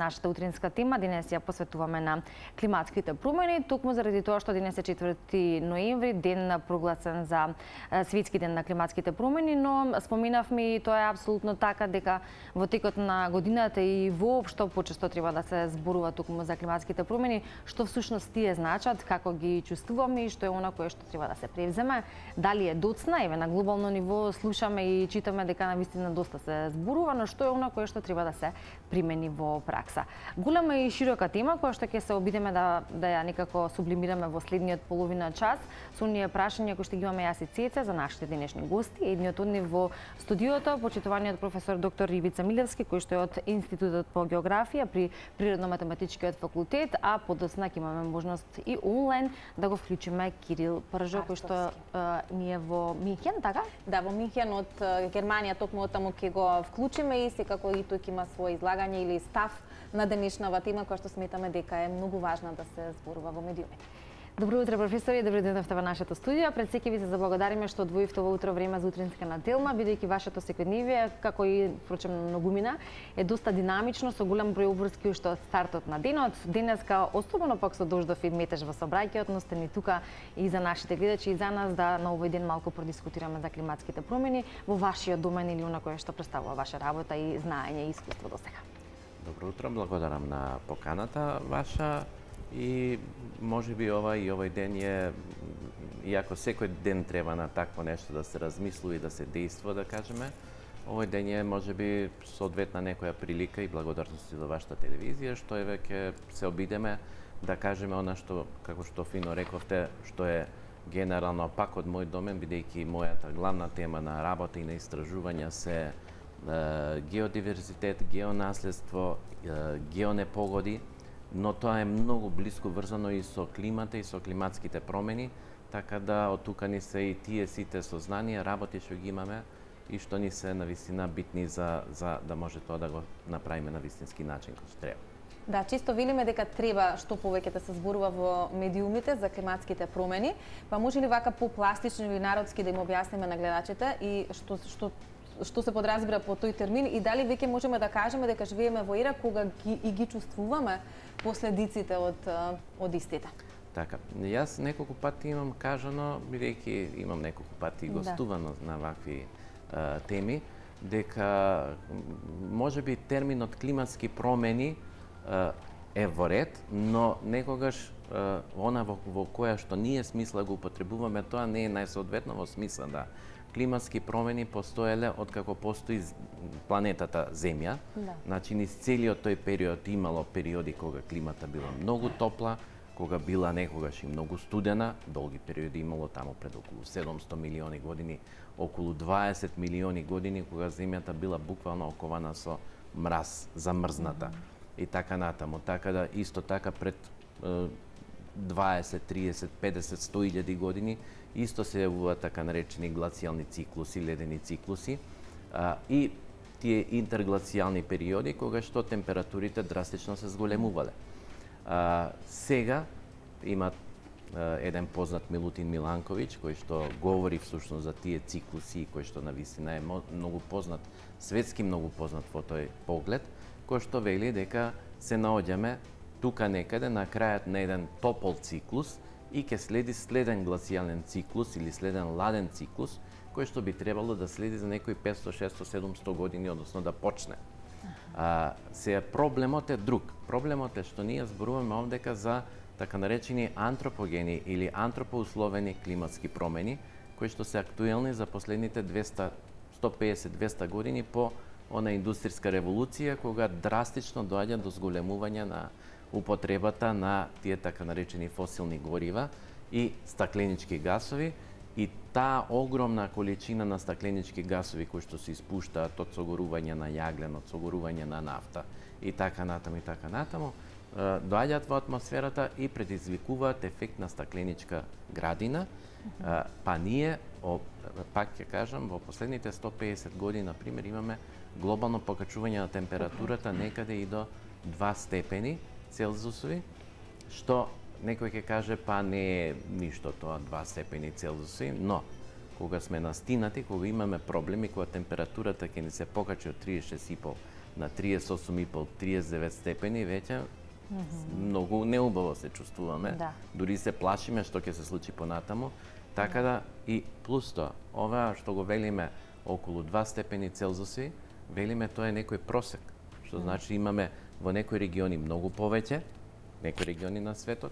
нашата утринска тема. Денес ја посветуваме на климатските промени, токму заради тоа што денес е 4 ноември, ден прогласен за Светски ден на климатските промени, но споменавме и тоа е апсолутно така дека во текот на годината и воопшто почесто треба да се зборува токму за климатските промени, што всушност тие значат, како ги чувствуваме и што е она кое што треба да се превземе, дали е доцна, еве на глобално ниво слушаме и читаме дека навистина доста се зборува, но што е она кое што треба да се примени во пракса. Голема и широка тема која што ќе се обидеме да ја некако сублимираме во следниот половина час со оние прашања кои што ги имаме јас и Цеце за нашите денешни гости. Едниот од нив во студиото, почитуваниот професор доктор Ивица Милевски, кој што е од Институтот по географија при Природно-математичкиот факултет, а подоцна ќе имаме можност и онлайн да го вклучиме Кирил Пржо, кој што ни е во Минхен, така? Да, во Минхен од Германија, токму од таму ќе го вклучиме и секако и тој ќе има свој излагање или став на денешнава тема која што сметаме дека е многу важна да се зборува во медиумите. Добро утро, професори, добро дојдовте во нашето студио. Пред се ќе ви се заблагодариме што одвоивте во утро време за утринска на Телма, бидејќи вашето секојдневие, како и впрочем многумина, е доста динамично со голем број обврски уште од стартот на денот. Денеска особено пак со дождов и метеж во сообраќајот, но сте ни тука и за нашите гледачи и за нас да на овој ден малку продискутираме за климатските промени во вашиот домен или она кое што представува ваша работа и знаење и искуство досега. Добро утро, благодарам на поканата ваша. И можеби овој ден е, иако секој ден треба на такво нешто да се размислува и да се дејства, да кажеме, овој ден е можеби соодветна некоја прилика и благодарности за вашата телевизија, што еве ќе се обидеме да кажеме она што, како што фино рековте, што е генерално пак од мој домен, бидејќи мојата главна тема на работа и на истражувања се геодиверзитет, геонаследство, геонепогоди, но тоа е многу блиско врзано и со климата и со климатските промени, така да од тука ни се и тие сите сознанија, работи што ги имаме и што ни се навистина битни за да може тоа да го направиме на вистински начин како што треба. Да, често велиме дека треба што повеќе да се зборува во медиумите за климатските промени, па може ли вака попластично или народски да им објасниме на гледачите и што се подразбира по тој термин и дали веќе можеме да кажеме дека живееме во ера кога ги чувствуваме последиците од истите? Така, јас неколку пати имам кажано, бидејќи имам неколку пати гостувано на вакви теми, дека можеби терминот климатски промени е во ред, но некогаш она во која што ние смисла го употребуваме, тоа не е најсоодветно во смисла да климатски промени постоеле од како постои планетата Земја. Да. Значи, низ целиот тој период имало периоди кога климата била многу топла, кога била некогаш и многу студена, долги периоди имало таму пред околу 700 милиони години, околу 20 милиони години кога Земјата била буквално окована со мраз, замрзната и така натаму. Така да исто така пред 20, 30, 50, 100.000 години исто се јавува така наречени глацијални циклуси, ледени циклуси и тие интерглацијални периоди кога што температурите драстично се зголемувале. Сега има еден познат Милутин Миланковиќ кој што говори всушност за тие циклуси кој што навистина е многу познат, светски многу познат во тој поглед, кој што вели дека се наоѓаме тука некаде на крајот на еден топол циклус и ќе следи следен глацијален циклус или следен ладен циклус, кој што би требало да следи за некои 500, 600, 700 години, односно да почне. Сега проблемот е друг. Проблемот е што ние зборуваме овдека за така наречени антропогени или антропоусловени климатски промени, кои што се актуелни за последните 150-200 години по она индустријска револуција, кога драстично доаѓа до зголемување на употребата на тие така наречени фосилни горива и стакленички гасови, и таа огромна количина на стакленички гасови кои што се испуштаат од согорување на јаглен, од согорување на нафта и така натаму, доаѓаат во атмосферата и предизвикуваат ефект на стакленичка градина, па ние, пак ќе кажам, во последните 150 години, например, имаме глобално покачување на температурата некаде и до 2 степени Целзиусови, што некој ќе каже па не е ништо тоа 2 степени Целзиусови, но кога сме настинати, кога имаме проблеми, кога температурата ќе ни се покачи од 36,5 на 38,5-39 степени, веќе многу неубаво се чувствуваме. Да. Дури се плашиме што ќе се случи понатаму. Така да и плюс тоа, ова што го велиме околу 2 степени Целзиуси, велиме тоа е некој просек. Што значи имаме во некои региони многу повеќе, некои региони на светот,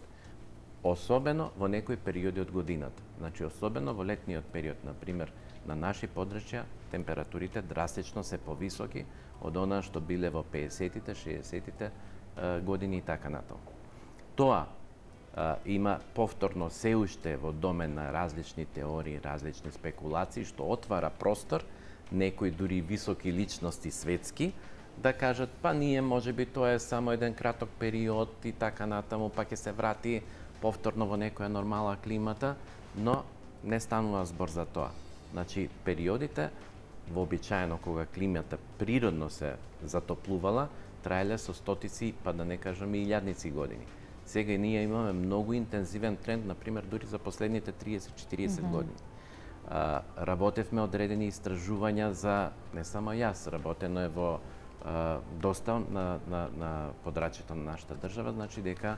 особено во некои периоди од годината. Значи, особено во летниот период, например, на наши подрачја, температурите драстично се повисоки од она што биле во 50-тите, 60-тите години и така натаму. Тоа има повторно се уште во домен на различни теории, различни спекулации, што отвара простор некои дури високи личности светски да кажат, па ние можеби тоа е само еден краток период и така натаму, па ќе се врати повторно во некоја нормална климата, но не станува збор за тоа. Значи, периодите, вообичаено кога климата природно се затоплувала, траеле со стотици, па да не кажам и илјадници години. Сега ние имаме многу интензивен тренд, например, дури за последните 30-40 години. Работевме одредени истражувања за, не само јас, работено е во доста на подрачјето на нашата држава, значи дека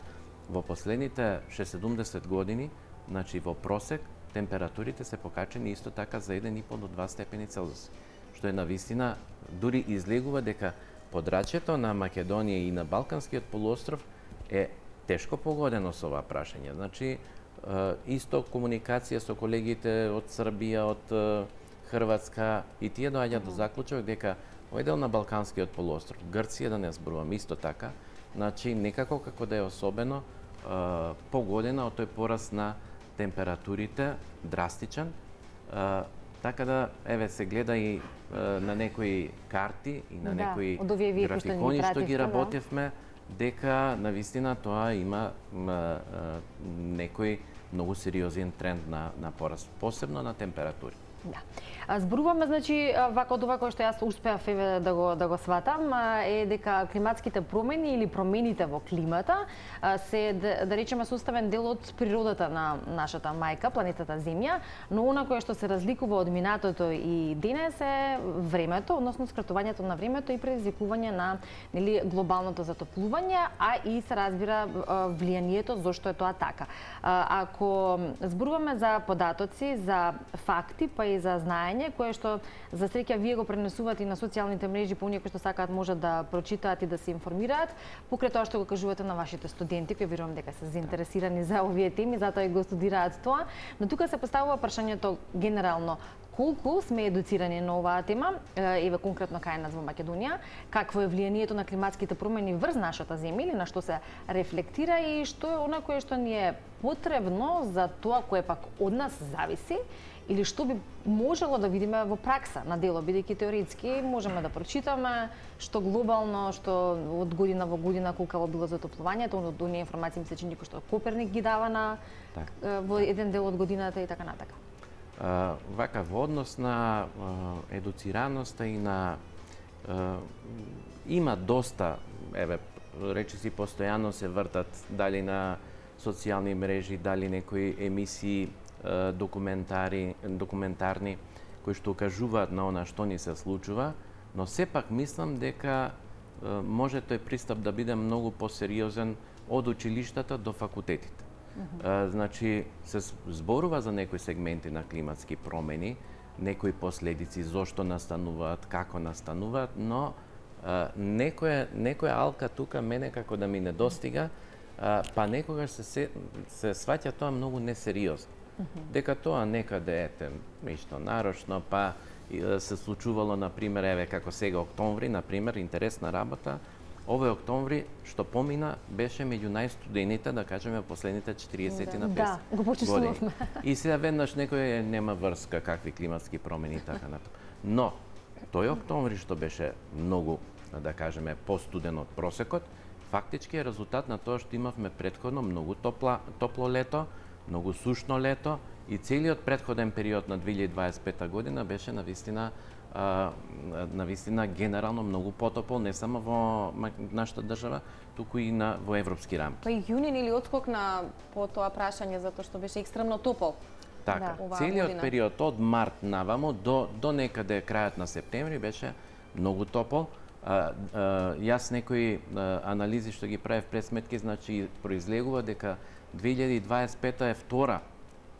во последните 60-70 години, значи во просек, температурите се покачени исто така за 1,5 до 2 степени Целзиус, што е навистина, дури излегува дека подрачјето на Македонија и на Балканскиот полуостров е тешко погодено со ова прашање. Значи, исто комуникација со колегите од Србија, од Хрватска, и тие доаѓаат до заклучок дека овој дел на Балканскиот полуостров, Грција да не зборувам исто така, значи некако како да е особено погодена од тој пораст на температурите, драстичен, така да, еве, се гледа и на некои карти и на некои графикони што ги работевме, дека навистина тоа има некој многу сериозен тренд на пораст, посебно на температури. Да. Зборуваме, значи, вака од ова кој што јас успеав да го сватам, е дека климатските промени или промените во климата се, да речеме, составен дел од природата на нашата мајка, планетата Земја, но она кое што се разликува од минатото и денес е времето, односно скратувањето на времето и предизвикување на, нели, глобалното затоплување, а и се разбира влијанието зошто е тоа така. Ако зборуваме за податоци, за факти, па и за знаење, кое што за среќа вие го пренесувате и на социјалните мрежи, по оние кои што сакаат можат да прочитаат и да се информираат, покрај тоа што го кажувате на вашите студенти, кои верувам дека се заинтересирани за овие теми, затоа и го студираат тоа, но тука се поставува прашањето генерално: колку сме едуцирани на оваа тема, еве конкретно кај нас во Македонија, какво е влијанието на климатските промени врз нашата земја или на што се рефлектира и што е она кое што ни е потребно за тоа кое пак од нас зависи, или што би можело да видиме во пракса на дело, бидејќи теоретски можеме да прочитаме што глобално, што од година во година колкаво било затоплувањето, од оние информации ми се чини што Коперник ги дава на во еден дел од годината и така натака. Вака, во однос на едуцираноста и на има доста, еве, речиси постојано се вртат дали на социјални мрежи, дали некои емисии документарни кои што укажуваат на она што ни се случува, но сепак мислам дека може тој пристап да биде многу посериозен од училиштата до факултетите. Значи, се зборува за некои сегменти на климатски промени, некои последици, зошто настануваат, како настануваат, но некоја алка тука мене како да ми недостига, па некогаш се сваќа тоа многу несериозно. Дека тоа некаде ете нешто нарочно, па се случувало, например, еве како сега октомври, например, интересна работа, овој октомври што помина беше меѓу најстудените, да кажеме, последните 40 на 50 години. И сега веднаш некој нема врска какви климатски промени и така натаму. Но тој октомври што беше многу, да кажеме, постуден од просекот, фактички е резултат на тоа што имавме претходно многу топло лето, многу сушно лето и целиот претходен период на 2025 година беше навистина генерално многу потопол, не само во нашата држава, туку и во европски рамки. Па и јунин или отскок на по тоа прашање затоа што беше екстремно топол. Така, целиот период од март наваму до некаде крајот на септември беше многу топол. Јас некои анализи што ги правев пресметки, значи произлегува дека 2025 е втора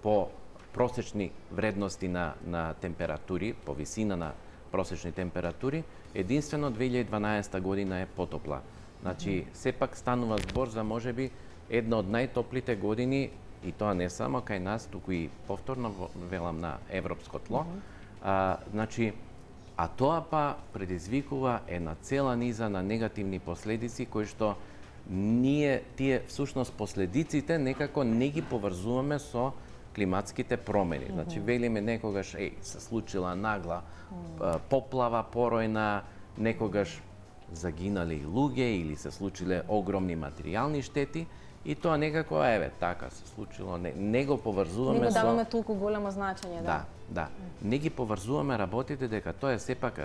по просечни вредности на температури, по висина на просечни температури, единствено 2012 година е потопла. Значи, сепак станува збор за можеби една од најтоплите години, и тоа не само кај нас, туку и повторно велам на европско тло. Значи, а тоа па предизвикува една цела низа на негативни последици кои што ние тие всушност последиците некако не ги поврзуваме со климатските промени. Значи велиме некогаш се случила нагла поплава поројна, некогаш загинали луѓе или се случиле огромни материјални штети и тоа некако така се случило, не го поврзуваме со... Не го даваме толку големо значење, да. Да. Не ги поврзуваме работите дека тоа е сепак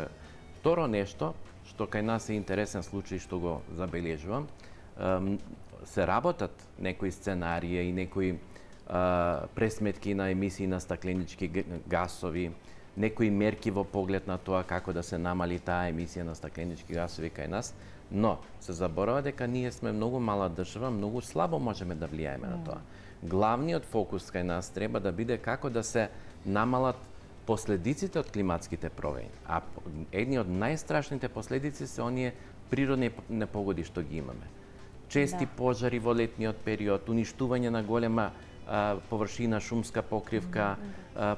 второ нешто што кај нас е интересен случај што го забележувам. Се работат некои сценарии и некои пресметки на емисии на стакленички гасови, некои мерки во поглед на тоа како да се намали таа емисија на стакленички гасови кај нас, но се заборава дека ние сме многу мала држава, многу слабо можеме да влијаеме на тоа. Главниот фокус кај нас треба да биде како да се намалат последиците од климатските промени. А едни од најстрашните последици се оние природни непогоди што ги имаме. Чести пожари во летниот период, уништување на голема површина шумска покривка,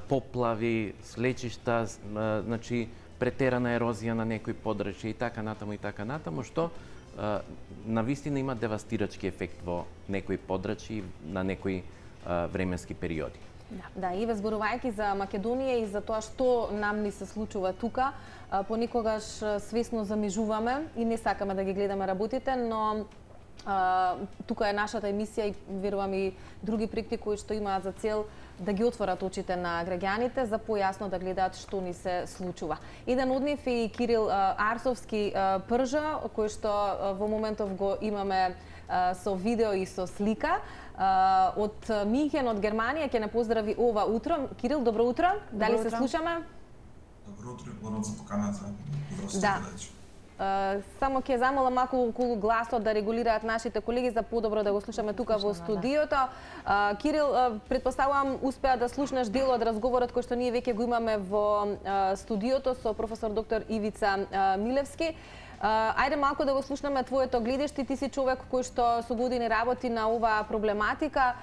поплави, слечишта, значи претерана ерозија на некои подрачја и така натаму, што навистина има девастирачки ефект во некои подрачји на некои временски периоди. Да, Иве, зборувајќи за Македонија и за тоа што нам ни се случува тука, понекогаш свесно замижуваме и не сакаме да ги гледаме работите, но тука е нашата емисија и верувам и други проекти кои што имаат за цел да ги отворат очите на граѓаните за појасно да гледаат што ни се случува. Еден од нив е и Кирил Арсовски Пржа, кој што во моментов го имаме со видео и со слика. Од Минхен, од Германија, ќе не поздрави ова утро. Кирил, добро утро. Дали се слушаме? Добро утро, благодарам за поканата. Да. Само ќе замолам малку околу гласот да регулираат нашите колеги за подобро да го слушаме тука во студиото. Кирил, претпоставувам успеа да слушнеш дел од разговорот кој што ние веќе го имаме во студиото со професор доктор Ивица Милевски. Ајде малку да го слушнеме твоето гледиште. Ти си човек кој што со години работи на оваа проблематика.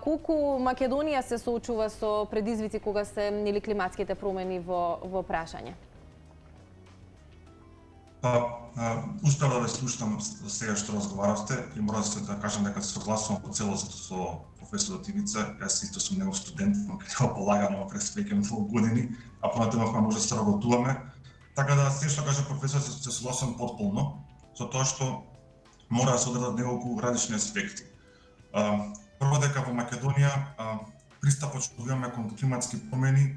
Колку Македонија се соочува со предизвици кога се климатските промени во прашање? Успеа да ве слушнам сега што разговаравте и мора да кажам дека се согласувам во целост со професорот Ивица. Јас исто сум негов студент, но кога полагано през веќе многу години, а понатаму може да се работуваме. Така да се што каже професор се согласувам потполно со тоа што мора да се одредат неколку различни аспекти. Прво дека во Македонија пристапот што имаме кон климатски промени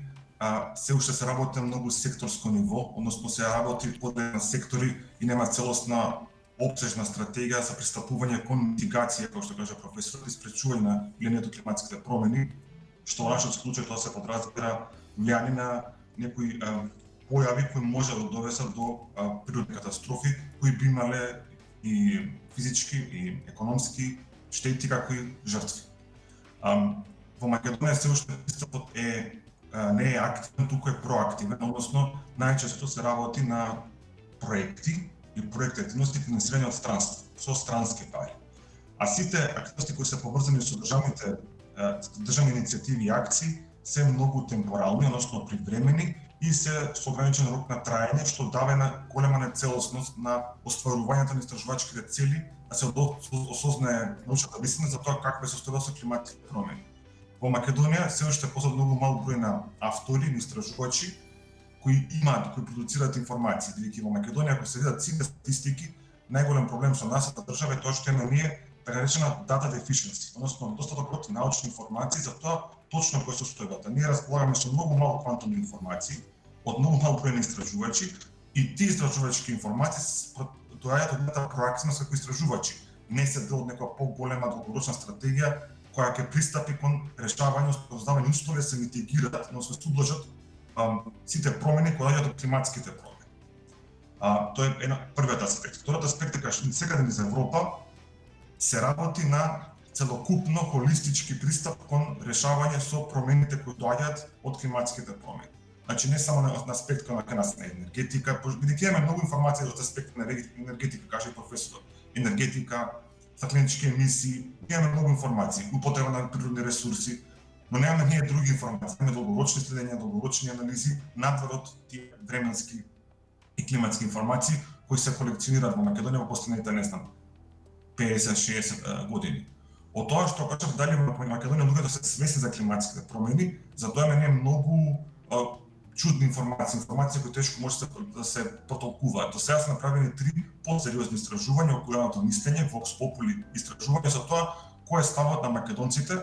се уште се работи на многу секторско ниво, односно се работи поделено на сектори и нема целосна опсежна стратегија за пристапување кон митигација, како што каже професорот, и спречување на влијанието климатските промени, што во нашиот случај тоа се подразбира влијание на некои појави кои може да довесат до природни катастрофи, кои би имале и физички и економски штети како и жртви. Во Македонија се уште пристапот не е активен, туку е проактивен, односно најчесто се работи на проекти и проекти активности финансирани од странство, со странски пари. А сите активности кои се поврзани со државни иницијативи и акции се многу темпорални, односно привремени и се со ограничен рок на траење, што дава една голема нецелосност на остварувањето на истражувачките цели, да се осознае научната вистина за тоа каква е состојбата со климатските промени. Во Македонија се уште постои многу мал број на автори и истражувачи кои продуцираат информации. Бидејќи во Македонија, ако се видат сите статистики, најголем проблем со нашата држава е тоа што имаме ние така наречена data deficiency, односно недостаток од научни информации за тоа точно која е состојбата. Ние располагаме со многу мал квантум информации од многу мал број на истражувачи и тие истражувачки информации доаѓаат од една проактивност како истражувачи. Не се дел од некоја поголема долгорочна стратегија која ќе пристапи кон решавање, создавање услови да се митигираат, односно се ублажат сите промени кои доаѓаат од климатските промени. Тоа е првиот аспект. Вториот аспект е дека секаде низ Европа се работи на целокупно холистички пристап кон решавање со промените кои доаѓаат од климатските промени. Значи не само на аспект на енергетика, бидејќи имаме многу информации од аспект на енергетика, каже професорот, енергетика, стакленички емисии, имаме многу информации, употреба на природни ресурси, но немаме ние други информации, имаме долгорочни следења, долгорочни анализи надвор од тие временски и климатски информации кои се колекционираат во Македонија во последните, не знам, 50-60 години. Од тоа што кажав, дали во Македонија луѓето се свесни за климатските промени, затоа имаме многу чудни информации кои тешко може да се протолкуваат. До сега се направени 3 посериозни истражувања од големото мислење, Vox Populi истражување за тоа кој е ставот на македонците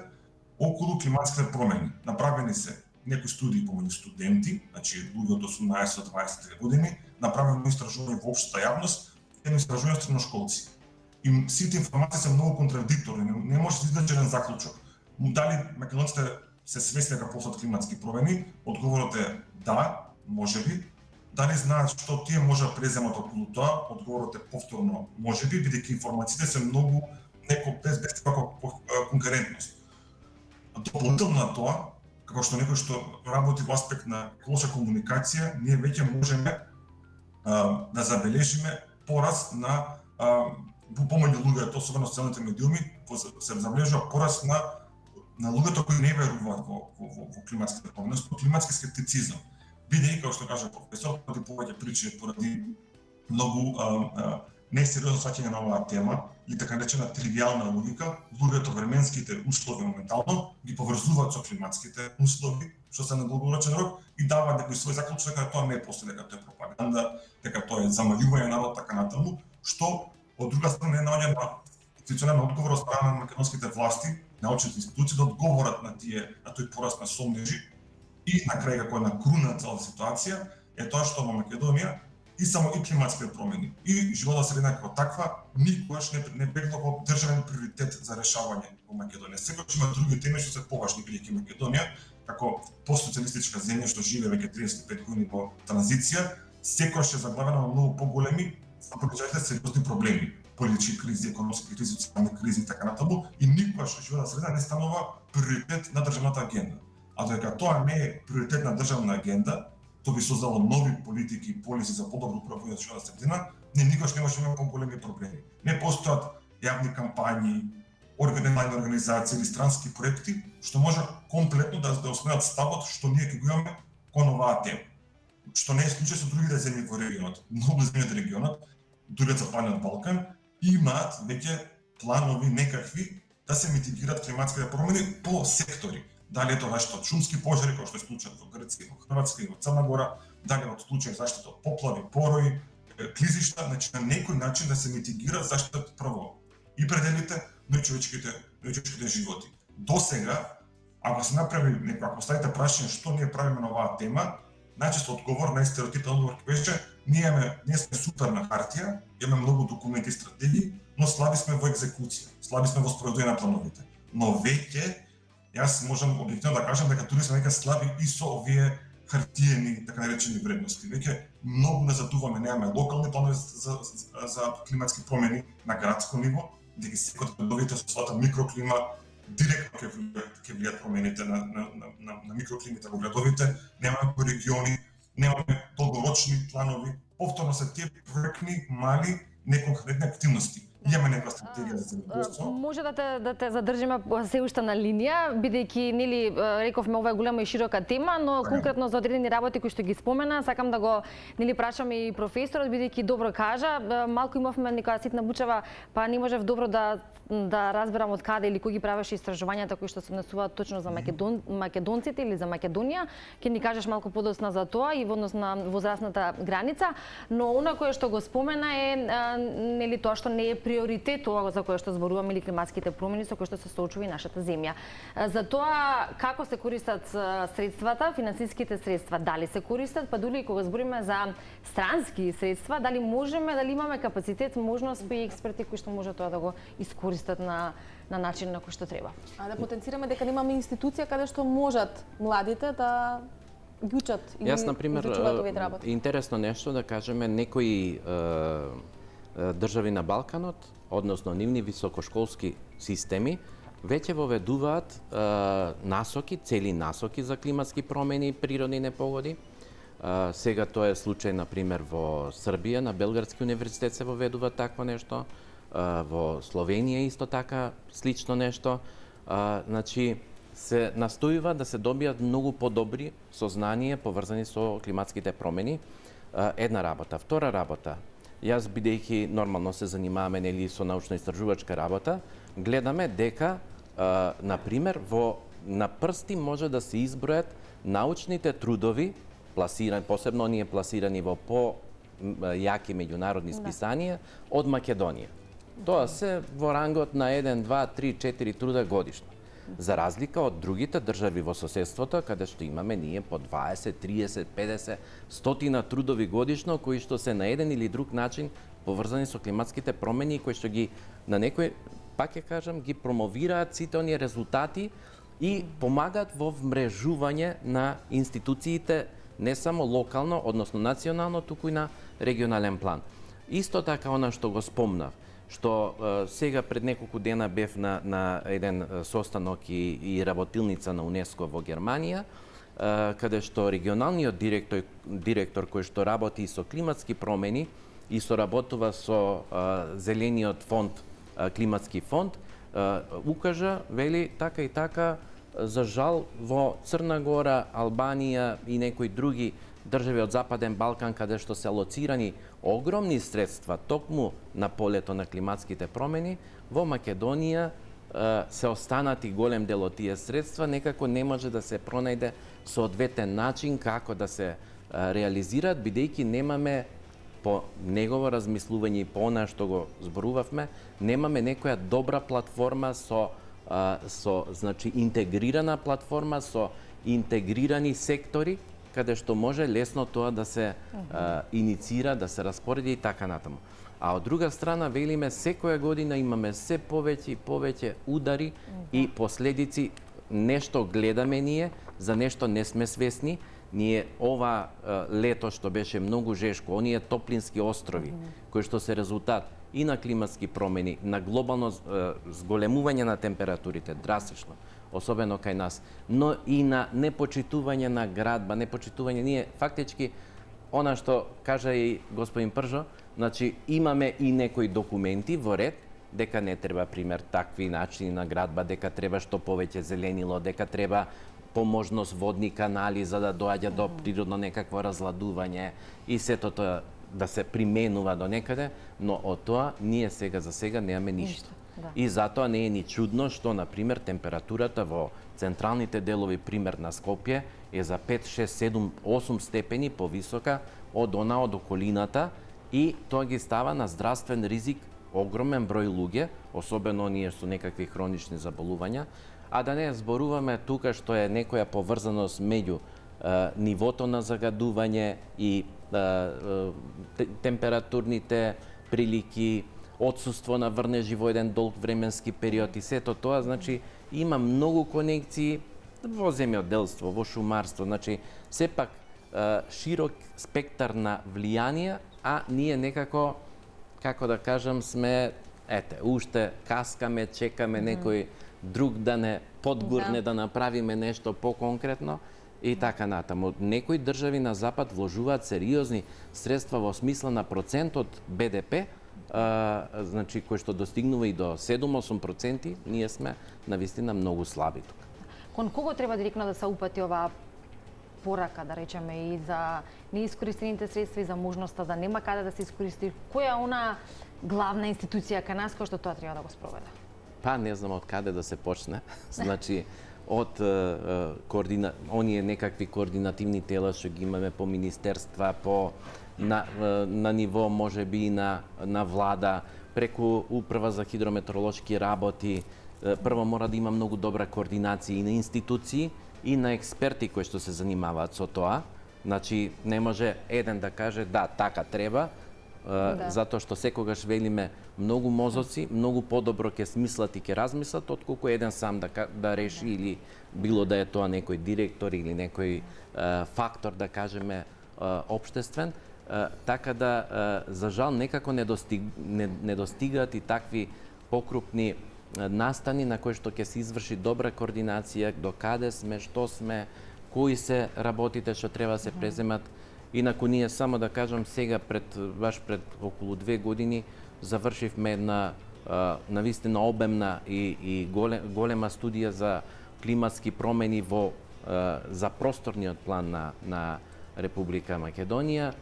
околу климатските промени. Направени се некои студии помеѓу студенти, значи луѓе од 18 до 22 години, направено истражување во општата јавност, едно истражување од средношколци. И сите информации се многу контрадикторни, не може да се издаде еден заклучок. Дали македонците се свесни дека постојат климатски промени? Одговорот е да, можеби. Дали знаат што тие може да преземат околу тоа? Одговорот е повторно можеби, бидејќи информациите се многу без конкурентност. Дополнително на тоа, како што некој што работи во аспект на лоша комуникација, ние веќе можеме да забележиме пораст на помеѓу луѓето, особено социјалните медиуми, се забележува пораст на луѓето кои не веруваат во климатските промени, во климатски скептицизам. Бидејќи, како што кажа професор, поради повеќе причини, поради многу несериозно сваќање на оваа тема или така наречена тривијална логика, луѓето временските услови моментално ги поврзуваат со климатските услови, што се на долгорочен рок и даваат некои свој заклучок дека тоа не е после, дека тоа е пропаганда, дека тоа е замавивање народ, така натаму, што од друга страна не наоѓа на институционален одговор од страна на македонските власти, научните институции да одговорат на тој пораст на сомнежи и на крај како на круна цела ситуација е тоа што во Македонија и само и климатските промени и животна средина како таква никогаш не бегла во државен приоритет за решавање во Македонија. Секогаш има други теми што се поважни, бидејќи Македонија како постсоцијалистичка земја што живее веќе 35 години во транзиција, секогаш е заглавена во многу поголеми сериозни проблеми, политички кризи, економски кризи, социјални кризи и така натаму, и никогаш животна средина не станува приоритет на државната агенда. А додека тоа не е приоритет на државна агенда, тоа би создало нови политики и полиси за подобро управување на животна средина, ние никогаш не можеме да имаме поголеми проблеми. Не постојат јавни кампањи, организовани организации или странски проекти што може комплетно да осмеат ставот што ние ќе го имаме кон оваа тема. Што не е случај со другите земји во регионот. Многу земји од регионот, другиот Западниот Балкан, имаат веќе планови некакви да се митигираат климатските промени по сектори. Дали е тоа заштита од шумски пожари, како што е случајот во Грција, во Хрватска и во Црна Гора, дали од случај заштита од поплави, порои, клизишта, значи на некој начин да се митигира заштитата прво и пределите, но и човечките животи. Досега, ако се направи ако ставите прашање што ние правиме на оваа тема, најчесто одговор на стереотипен одговор беше ние сме супер на хартија, имаме многу документи и стратегии, но слаби сме во екзекуција, слаби сме во спроведување на плановите. Но веќе јас можам објективно да кажам дека тури сме веќе слаби и со овие хартиени, така наречени вредности. Веќе многу назадуваме, немаме локални планови за климатски промени на градско ниво, дека секој од градовите со својата микроклима директно ќе влијат промените на микроклимите во градовите, немаме по региони, немаме долгорочни планови, повторно се тие проектни, мали, неконкретни активности. Имаме некоја стратегија за земјоделство. Може да те задржиме се уште на линија, бидејќи нели рековме ова е голема и широка тема, но конкретно за одредени работи кои што ги спомена, сакам да го прашам и професорот, бидејќи добро кажа, малку имавме некоја ситна бучава, па не можев добро да разберам од каде или кој ги правеше истражувањата кои што се однесуваат точно за македонците или за Македонија. Ќе ни кажеш малку подоцна за тоа и во однос на возрастната граница, но она кое што го спомена е нели тоа што не е приоритет ова за кое што зборуваме или климатските промени со кои што се соочува и нашата земја. За тоа како се користат средствата, финансиските средства, дали се користат, па дури и кога збориме за странски средства, дали можеме, дали имаме капацитет, можност и експерти кои што може тоа да го искористат на начин на кој што треба. А да потенцираме дека немаме институција каде што можат младите да ги учат и Јас, например, изучуваат овие работи? интересно нешто да кажеме, некои држави на Балканот, односно нивни високошколски системи, веќе воведуваат насоки, цели насоки за климатски промени и природни непогоди. Сега тоа е случај, например, во Србија, на Белградски универзитет се воведува такво нешто, во Словенија исто така слично нешто. Значи, се настојува да се добијат многу подобри сознание поврзани со климатските промени. Една работа. Втора работа, јас бидејќи нормално се занимаваме нели со научно-истражувачка работа, гледаме дека например на прсти може да се избројат научните трудови посебно оние пласирани во јаки меѓународни списанија од Македонија. Тоа се во рангот на 1, 2, 3, 4 труда годишно. За разлика од другите држави во соседството, каде што имаме ние по 20, 30, 50, 100 трудови годишно, кои што се на еден или друг начин поврзани со климатските промени, кои што ги на некој, пак ќе кажам, ги промовираат сите оние резултати и помагаат во вмрежување на институциите не само локално, односно национално, туку и на регионален план. Исто така она што го спомнав, што сега пред неколку дена бев на еден состанок и работилница на УНЕСКО во Германија, каде што регионалниот директор кој што работи со климатски промени и соработува со зелениот фонд, климатски фонд, укажа, вели така и така, за жал во Црна Гора, Албанија и некои други држави од Западен Балкан, каде што се алоцирани огромни средства токму на полето на климатските промени, во Македонија се останати голем дел од тие средства, некако не може да се пронајде соодветен начин како да се реализираат, бидејќи немаме по негово размислување и по она што го зборувавме, немаме некоја добра платформа со значи интегрирана платформа со интегрирани сектори, каде што може лесно тоа да се иницира, да се распореди и така натаму. А од друга страна, велиме, секоја година имаме се повеќе и повеќе удари и последици. Нешто гледаме ние, за нешто не сме свесни. Ние ова лето што беше многу жешко, оние топлински острови, кои што се резултат и на климатски промени, на глобално зголемување на температурите, драстично, особено кај нас, но и на непочитување на градба, непочитување ние фактички она што кажа и господин Пржо, значи имаме и некои документи во ред дека не треба пример такви начини на градба, дека треба што повеќе зеленило, дека треба по можност водни канали за да доаѓа до природно некакво разладување и сето тоа да се применува до некаде, но од тоа ние сега за сега немаме ништо. И затоа не е ни чудно што, например, температурата во централните делови, пример на Скопје, е за 5, 6, 7, 8 степени повисока од она од околината и тоа ги става на здравствен ризик огромен број луѓе, особено оние со некакви хронични заболувања, а да не зборуваме тука што е некоја поврзаност меѓу нивото на загадување и температурните прилики, отсуство на врнежи во еден долг временски период и сето тоа, значи има многу конекции во земјоделство, во шумарство, значи сепак широк спектар на влијанија, а ние некако, како да кажам, сме, уште каскаме, чекаме некој друг да не подгурне, да направиме нешто по-конкретно и така натаму. Некои држави на Запад вложуваат сериозни средства во смисла на процент од БДП, значи кој што достигнува и до 7-8%, ние сме навистина многу слаби тука. Кон кого треба директно да се упати оваа порака, да речеме, и за неискористените средства и за можноста да нема каде да се искористи? Која е она главна институција кај нас која што тоа треба да го спроведе? Па не знам од каде да се почне. Значи од оние некакви координативни тела што ги имаме по министерства, на ниво можеби и на влада, преку Управа за хидрометеоролошки работи. Прво мора да има многу добра координација и на институции и на експерти кои што се занимаваат со тоа. Значи не може еден да каже да, така треба, затоа што секогаш велиме многу мозоци, многу подобро ќе смислат и ќе размислат, отколку еден сам да реши или било да е тоа некој директор или некој фактор, да кажеме, општествен. Така да, за жал, некако не достигаат и такви покрупни настани на кои што ќе се изврши добра координација, до каде сме, што сме, кои се работите што треба се преземат. Инаку ние, само да кажам, сега баш пред околу 2 години завршивме една навистина обемна и голема студија за климатски промени за просторниот план на Република Македонија.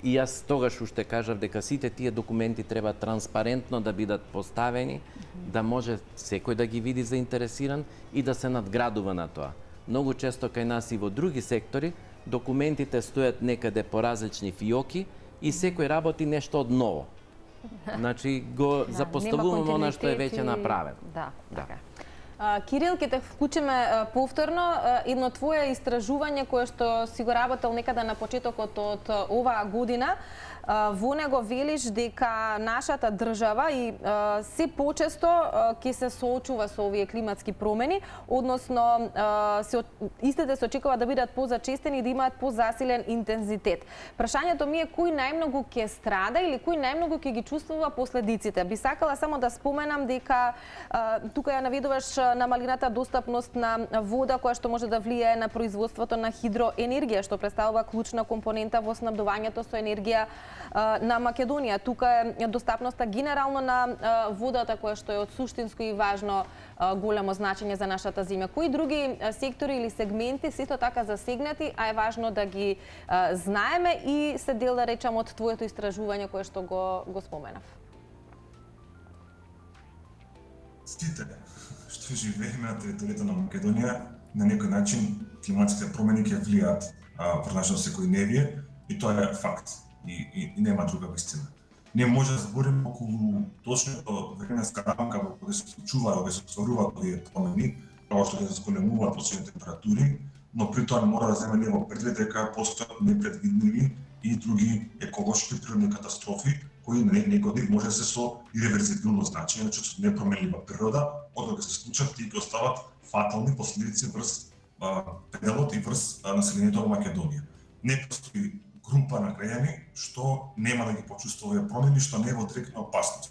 И јас тогаш уште кажав дека сите тие документи треба транспарентно да бидат поставени, да може секој да ги види заинтересиран и да се надградува на тоа. Многу често кај нас и во други сектори документите стојат некаде по различни фиоки и секој работи нешто од ново. Значи го запоставуваме она што е веќе направено. Да, така. Кирил, ќе те вклучиме повторно едно твое истражување кое што си го работел некаде на почетокот од оваа година. Во него велиш дека нашата држава и се почесто ќе се соочува со овие климатски промени, односно истите се очекува да бидат позачестени и да имаат позасилен интензитет. Прашањето ми е кој најмногу ќе страда или кој најмногу ќе ги чувствува последиците. Би сакала само да споменам дека тука ја наведуваш намалената достапност на вода која што може да влијае на производството на хидроенергија, што представува клучна компонента во снабдувањето со енергија на Македонија. Тука е достапноста генерално на водата која што е од суштинско и важно големо значење за нашата земја. Кои други сектори или сегменти се исто така засегнати, а е важно да ги знаеме и се дел, да речам, од твоето истражување кое што го споменав? Сите што живееме на територијата на Македонија, на некој начин климатските промени ќе влијаат врз нашето секојдневие и тоа е факт. И нема друга вистина. Не може да збориме околу точното временска рамка во која се случуваат, се стваруваат овие промени, како што ќе се зголемуваат посебни температури, но при тоа мора да земеме во предвид дека постојат непредвидливи и други еколошки природни катастрофи кои некои може да се со иреверзибилно значење, значи со непроменлива природа, кога се случат и ќе остават фатални последици врз пределот и врз населението во Македонија. Не постои група на граѓани што нема да ги почувствува овие промени, што не е во директна опасност.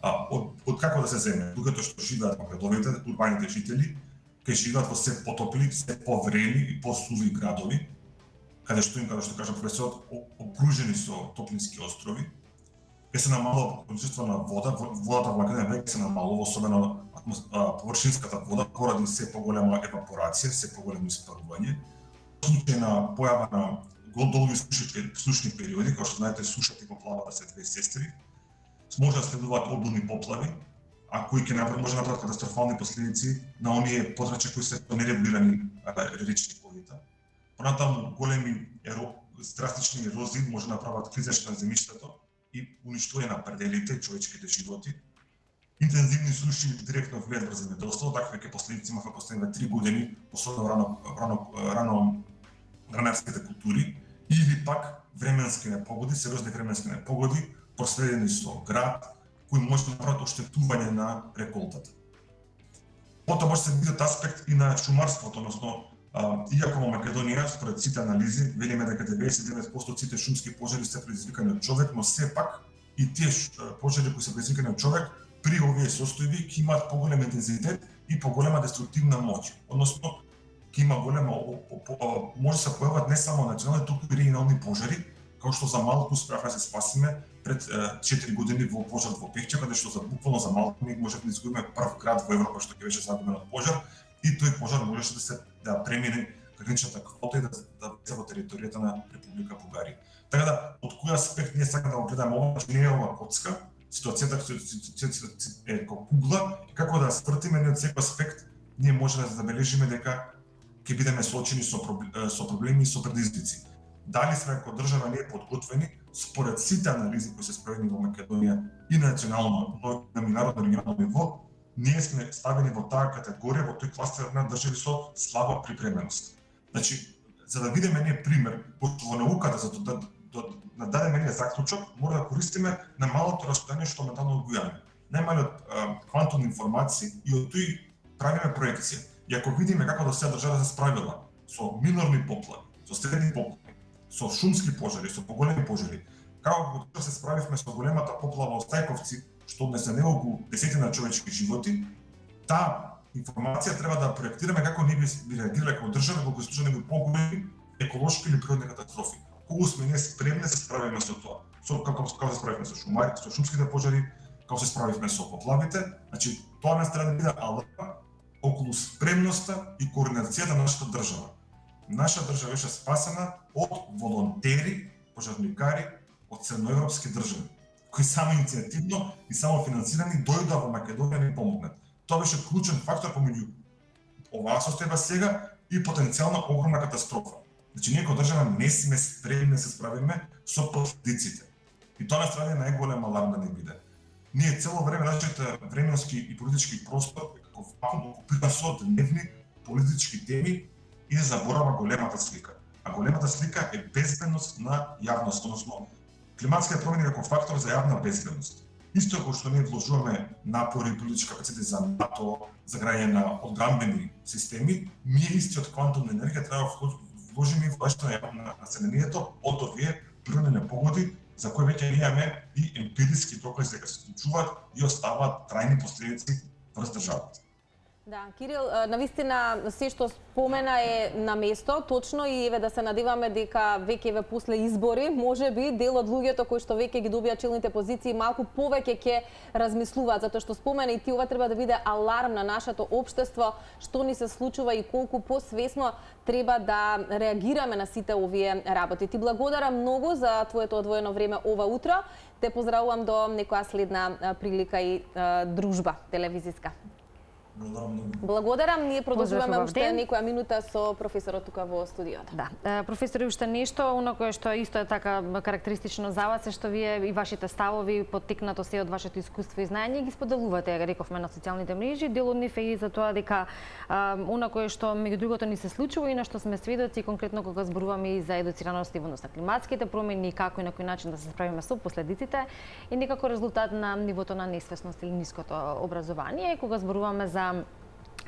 Од како да се земе? Луѓето што живеат во градовите, урбаните жители, ќе живеат во се потопли, се поврели и посуви градови, каде што кажа професорот, окружени со топлински острови, ќе се намалува количество на вода, водата во Македонија веќе се намалува, особено површинската вода, поради се поголема евапорација, се поголемо испарување. Во случај на појава на долги сушни периоди, како што знаете, сушата и поплавата се две сестри, може да следуваат обилни поплави, а кои ќе може да направат катастрофални последици на оние подрачја кои се нерегулирани речни корито. Понатаму големи драстични ерозии може да направат клизење на земјиштето и уништување на пределите, човечките животи. Интензивни суши директно влијаат врз земјоделството, такви последици имаха последните 3 години, особено рано гранарските култури, или пак временски непогоди, сериозни временски непогоди, проследени со град, кои може да направат оштетување на реколтата. Потоа може да се види аспект и на шумарството, односно, иако во Македонија, според сите анализи, велиме дека 99% од сите шумски пожари се предизвикани од човек, но сепак и тие пожари кои се предизвикани од човек, при овие состојби ќе имаат поголем интензитет и поголема деструктивна моќ. Односно, ќе има може да се појават не само национални, туку и регионални пожари, како што за малку успеавме да се спасиме пред 4 години во пожар во Пехче, каде што буквално за малку ние можевме да изгубиме прв град во Европа што ќе беше загубен од пожар, и тој пожар можеше да премине граничната квота и да влезе во територијата на Република Бугарија. Така да, од кој аспект ние сакаме да го гледаме ова, не е ова коцка, ситуацијата е како кугла, и како да спртиме од секој аспект, ние може да забележиме дека ќе бидеме соочени со проблеми и со предизвици. Дали сме како држава ние подготвени, според сите анализи кои се справени во Македонија и на национално, но и на меѓународно регионално ниво, ние сме ставени во таа категорија, во тој кластер на држави со слаба припременост. Значи, за да видиме ние пример, во науката, за на даден еден заклучок мора да користиме најмалото растојание што моментално го имаме. Најмалиот квантум информации и од тој правиме проекција. И ако видиме како до сега држава се справила со минорни поплави, со средни поплави, со шумски пожари, со поголеми пожари, како се справивме со големата поплава во Стајковци, што однесе неколку десетина човечки животи, таа информација треба да проектираме како ние би реагирале како држава кога се случат некои поголеми еколошки или природни катастрофи. Кога сме ние спремни да се справиме со тоа? Како се справивме со шумските пожари, како се справивме со поплавите, значи тоа не треба да биде аларма околу спремноста и координацијата на нашата држава. Наша држава беше спасена од волонтери, пожарникари од средноевропски држави, кои само иницијативно и само финансирани дојдоа во Македонија да ни помогнат. Тоа беше клучен фактор помеѓу оваа состојба сега и потенцијална огромна катастрофа. Значи, ние како држава не сме спремни да се справиме со последиците. И тоа нас треба најголем аларм да не биде. Ние цело време нашите временски и политички простор е како вакуум окупиран со дневни политички теми и заборава големата слика. А големата слика е безбедност на јавност, односно климатските промени како фактор за јавна безбедност. Исто како што ние вложуваме напори и политички капацитети за НАТО, за граѓање на одбранбени системи, ние истиот квантум на енергија треба да вложиме и заштита на населението од овие природни непогоди за кои веќе имаме и емпириски докази дека се случуваат и оставаат трајни последици врз државата. Да, Кирил, навистина се што спомена е на место, точно, и еве да се надеваме дека веќе еве после избори, можеби дел од луѓето кои што веќе ги добија челните позиции малку повеќе ќе размислуваат, затоа што спомена и ти, ова треба да биде аларм на нашето општество, што ни се случува и колку посвесно треба да реагираме на сите овие работи. Ти благодарам многу за твоето одвоено време ова утро. Те поздравувам до некоја следна прилика и дружба телевизиска. Благодарам. Ние продолжуваме уште некоја минута со професорот тука во студиото. Да, професори, уште нешто, оно што исто е така карактеристично за вас е што вие и вашите ставови поттикнато се од вашето искуство и знаење ги споделувате, рековме, на социјалните мрежи. Дел од нив е и за тоа дека оно што меѓу другото ни се случува и на што сме сведоци, конкретно кога зборуваме и за едуцираност и во однос на климатските промени, како и на кој начин да се справиме со последиците, и некако резултат на нивото на несвесност или ниското образование, кога зборуваме за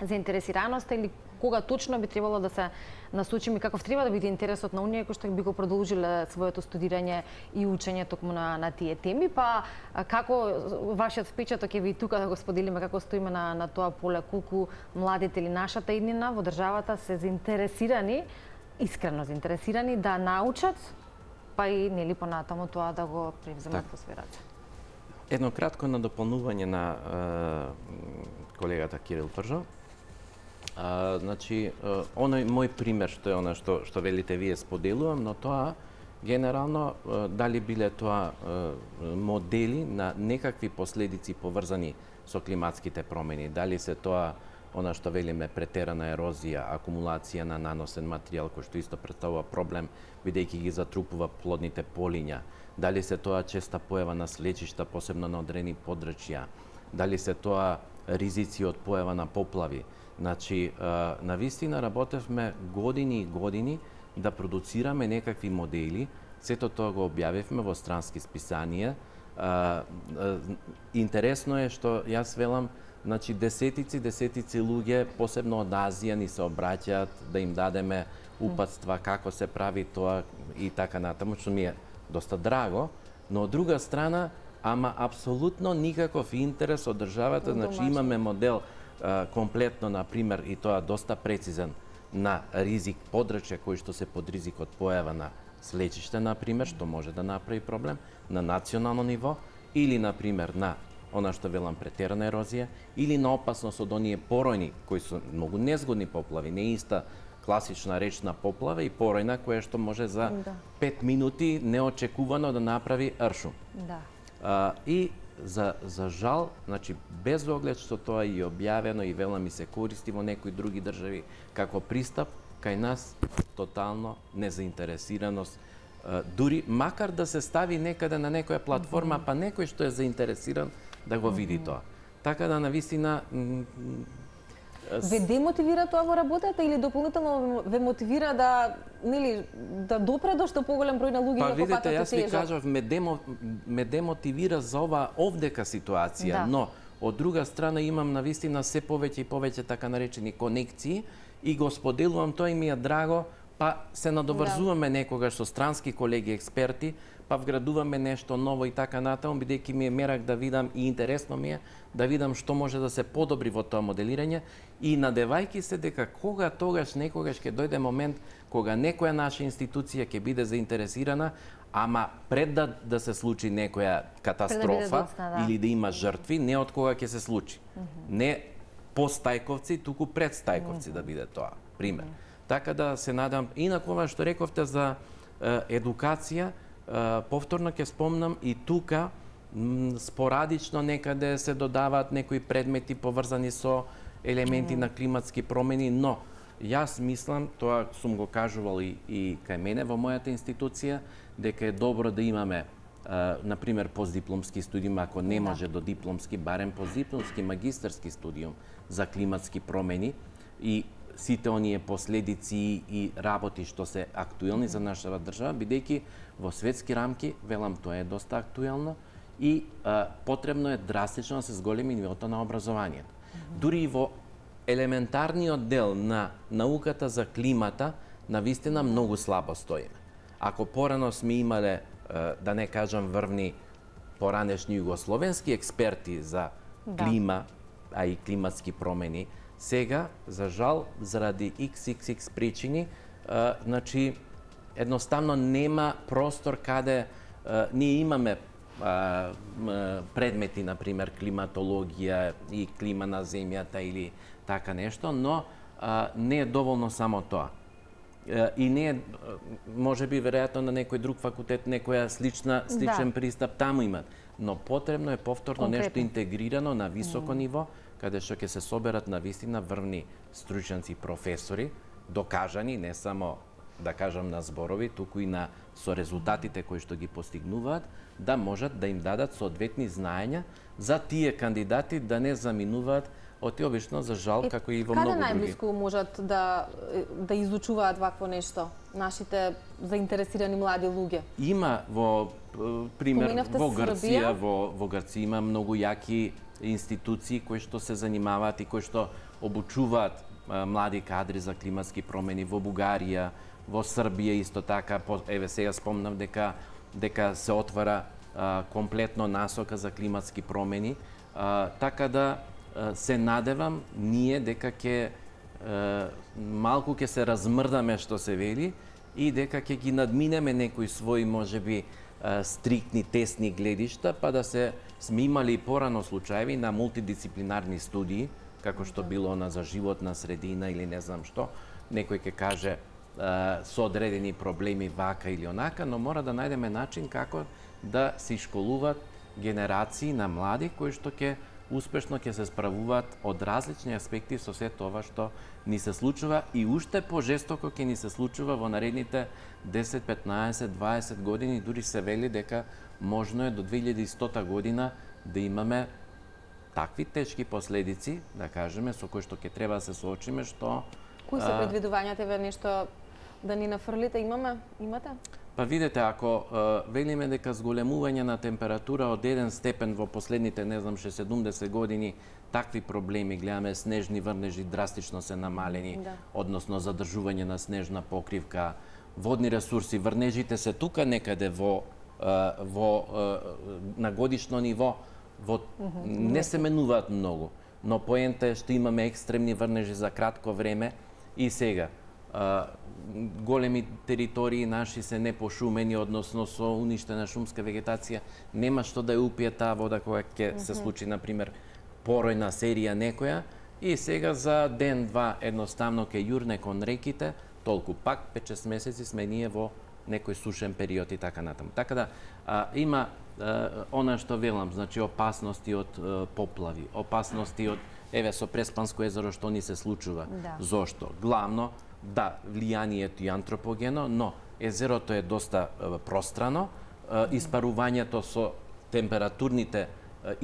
заинтересираноста или кога точно би требало да се насочиме, каков треба да биде интересот на оние кои што би го продолжиле своето студирање и учење токму на тие теми, па како вашиот впечаток е ви тука да го споделиме, како стоиме на тоа поле, колку младите или нашата иднина во државата се заинтересирани, искрено заинтересирани да научат, па и нели понатаму тоа да го превземат во сферата. Едно кратко надополнување на колегата Кирил Пржо. Значи, оној мој пример што е она што велите вие споделувам, но тоа генерално дали биле тоа модели на некакви последици поврзани со климатските промени, дали се тоа она што велиме претерана ерозија, акумулација на наносен материјал кој што исто представува проблем бидејќи ги затрупува плодните полиња, дали се тоа честа појава на слечишта, посебно на одредени подрачја, дали се тоа ризици од појава на поплави. Значи, навистина работевме години и години да продуцираме некакви модели, сето тоа го објавивме во странски списанија. Интересно е што јас велам, значи десетици луѓе, посебно од Азија, ни се обраќаат да им дадеме упатства како се прави тоа и така натаму, што ми е доста драго, но од друга страна, ама апсолутно никаков интерес од државата, значи имаме модел комплетно, например, и тоа доста прецизен, на ризик подрачја кој што се под ризик од појава на слечиште, например, што може да направи проблем на национално ниво, или, например, на она што велам претерана ерозија, или на опасност од оние поројни, кои се многу незгодни поплави, не иста класична речна поплава и поројна која што може за 5 минути неочекувано да направи ршум. И за жал, значи без оглед што тоа е објавено и велам и се користи во некои други држави како пристап, кај нас тотално незаинтересираност, дури макар да се стави некаде на некоја платформа, па некој што е заинтересиран да го види тоа. Така да навистина Ве демотивира тоа во работата или дополнително ве мотивира да, нели, да допре до што поголем број на луѓе па, да видите, попатат јас ви тежок? кажав, ме демотивира за ова овдека ситуација, но од друга страна имам навистина се повеќе и повеќе така наречени конекции и го споделувам тоа и ми е драго, па се надоврзуваме некогаш со странски колеги експерти, па вградуваме нешто ново и така натаму, бидејќи ми е мерак да видам и интересно ми е да видам што може да се подобри во тоа моделирање и надевајќи се дека кога тогаш некогаш ќе дојде момент кога некоја наша институција ќе биде заинтересирана, ама пред да се случи некоја катастрофа или да има жртви, не од кога ќе се случи. Не по Стајковци, туку пред Стајковци да биде тоа, пример. Така да се надам, инаку ова што рековте за едукација, повторно ќе спомнам и тука спорадично некаде се додаваат некои предмети поврзани со елементи на климатски промени, но јас мислам, тоа сум го кажувал и кај мене во мојата институција, дека е добро да имаме например постдипломски студиум, ако не може до дипломски, барем постдипломски магистарски студиум за климатски промени и сите оние последици и работи што се актуелни за нашата држава, бидејќи во светски рамки, велам, тоа е доста актуелно и потребно е драстично да се зголеми нивото на образованието. Дури и во елементарниот дел на науката за климата, навистина многу слабо стоиме. Ако порано сме имале, да не кажам врвни поранешни югословенски експерти за клима, а и климатски промени, сега, за жал, заради XXX причини, значи, едноставно нема простор каде ние имаме предмети, например, климатологија и клима на земјата или така нешто, но не е доволно само тоа. И не е, може би, веројатно на некој друг факултет, некоја сличен пристап таму имат. Но потребно е повторно нешто интегрирано на високо ниво, каде што ќе се соберат на вистина врвни стручњаци, професори, докажани, не само да кажам на зборови, туку и со резултатите кои што ги постигнуваат, да можат да им дадат соодветни знаења за тие кандидати да не заминуваат обично, за жал, како и во многу други. Каде најблиску можат да изучуваат вакво нешто нашите заинтересирани млади луѓе? Има пример во Грција, во Грција има многу јаки институции кои што се занимаваат и кои што обучуваат млади кадри за климатски промени во Бугарија, во Србија исто така. Еве сега спомнав дека се отвара комплетно насока за климатски промени, така да се надевам ние дека малку ќе се размрдаме, што се вели, и дека ќе ги надминеме некои своји можеби стриктни, тесни гледишта, па да сме имали порано случаеви на мултидисциплинарни студии, како што било за животна средина или не знам што, некој ќе каже со одредени проблеми вака или онака, но мора да најдеме начин како да се школуваат генерации на млади кои што успешно ќе се справуваат од различни аспекти со се тоа што ни се случува и уште пожестоко ќе ни се случува во наредните 10, 15, 20 години, дури се вели дека можно е до 2100 година да имаме такви тешки последици, да кажеме, со кои што ќе треба да се соочиме, што... Кои се предвидувањата, ве нешто да ни нафрлите, имате? Па видете, ако велиме дека зголемување на температура од 1 степен во последните, не знам, 70 години, такви проблеми, гледаме снежни врнежи драстично се намалени, односно задржување на снежна покривка, водни ресурси, врнежите се тука некаде на годишно ниво, не се менуваат многу, но поента е што имаме екстремни врнежи за кратко време и сега. Големи територии наши се непошумени, односно со уништена шумска вегетација, нема што да ја упие таа вода кога ќе се случи, например, поројна серија некоја, и сега за ден-два едноставно ке јурне кон реките, толку пак 5-6 месеци сме ние во некој сушен период и така натаму. Така да има она што велам, значи опасности од поплави, опасности од со Преспанско езеро што ни се случува. Зошто? Главно влијанието и антропогено, но езерото е доста пространо, испарувањето со температурните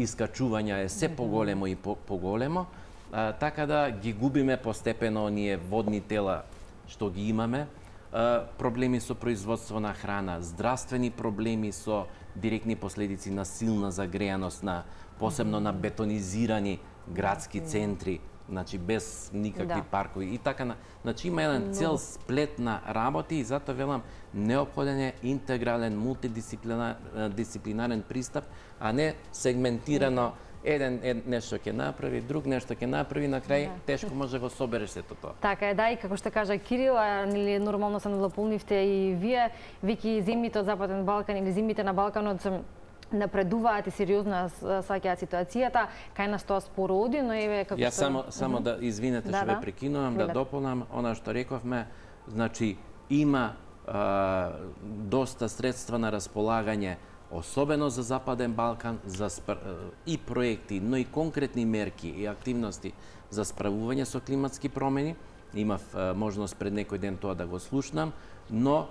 искачувања е се поголемо и поголемо така да ги губиме постепено оние водни тела што ги имаме, проблеми со производство на храна, здравствени проблеми со директни последици на силна загреаност, посебно на бетонизирани градски центри, значи без никакви паркови и така. Значи има еден цел сплет на работи и затоа велам неопходен е интегрален, мултидисциплинарен пристап, а не сегментирано еден нешто ќе направи, друг нешто ќе направи, на крај тешко може да го собереш сето тоа. Така е, да, и како што кажа Кирил, нели нормално се надополнивте и вие, веќе земјите од Западен Балкан или земјите на Балканот напредуваат и сериозно сваќаат ситуацијата, кај нас тоа споро оди, но еве како што... Ја само да извинете што ве прекинувам, да дополнам она што рековме, значи има доста средства на располагање, особено за Западен Балкан, и проекти, но и конкретни мерки и активности за справување со климатски промени. Имав можност пред некој ден тоа да го слушнам, но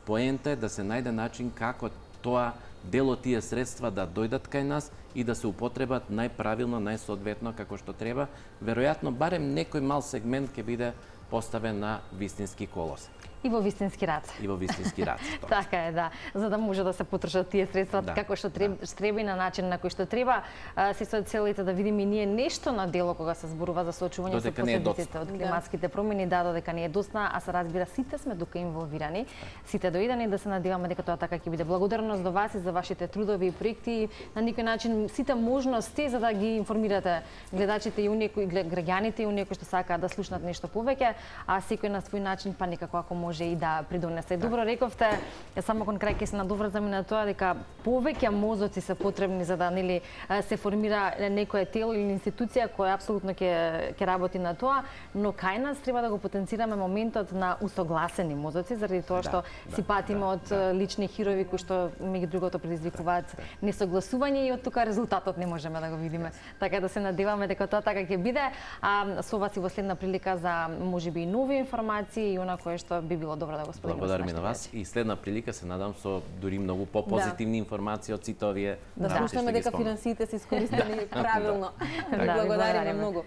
поента е да се најде начин како тоа дел од тие средства да дојдат кај нас и да се употребат најправилно, најсоодветно како што треба. Веројатно барем некој мал сегмент ќе биде поставен на вистински колосек. И во вистински раце. И во вистински раце. Така е, да. За да може да се потрошат тие средства како што треба и на начин на кој што треба. Се со целите да видиме и ние нешто на дело кога се зборува за соочување со последиците од климатските промени, додека не е доцна, а се разбира сите сме тука инволвирани, сите доидани, да се надеваме дека тоа така ќе биде. Благодарност до вас и за вашите трудови и проекти, на некој начин сите можности за да ги информирате гледачите и оние граѓаните и оние кои што сакаат да слушнат нешто повеќе, а секој на свој начин па некако ако може и да придонесе. Добро рековте, само кон крај ќе се надоврзаме на тоа дека повеќе мозоци се потребни за да нели се формира некое тело или институција која апсолутно ќе работи на тоа, но кај нас треба да го потенцираме моментот на усогласени мозоци заради тоа што си патиме од лични хирови кои што меѓу другото предизвикуваат несогласување и од тука резултатот не можеме да го видиме. Така да се надеваме дека тоа така ќе биде, а со вас и во следна прилика за можеби и нови информации и она кое што би било добро да го споделиме. Благодарам на вас и следна прилика се надам со дури многу попозитивни информации од сите овие. Да слушаме дека финансиите се искористени правилно. Благодариме многу.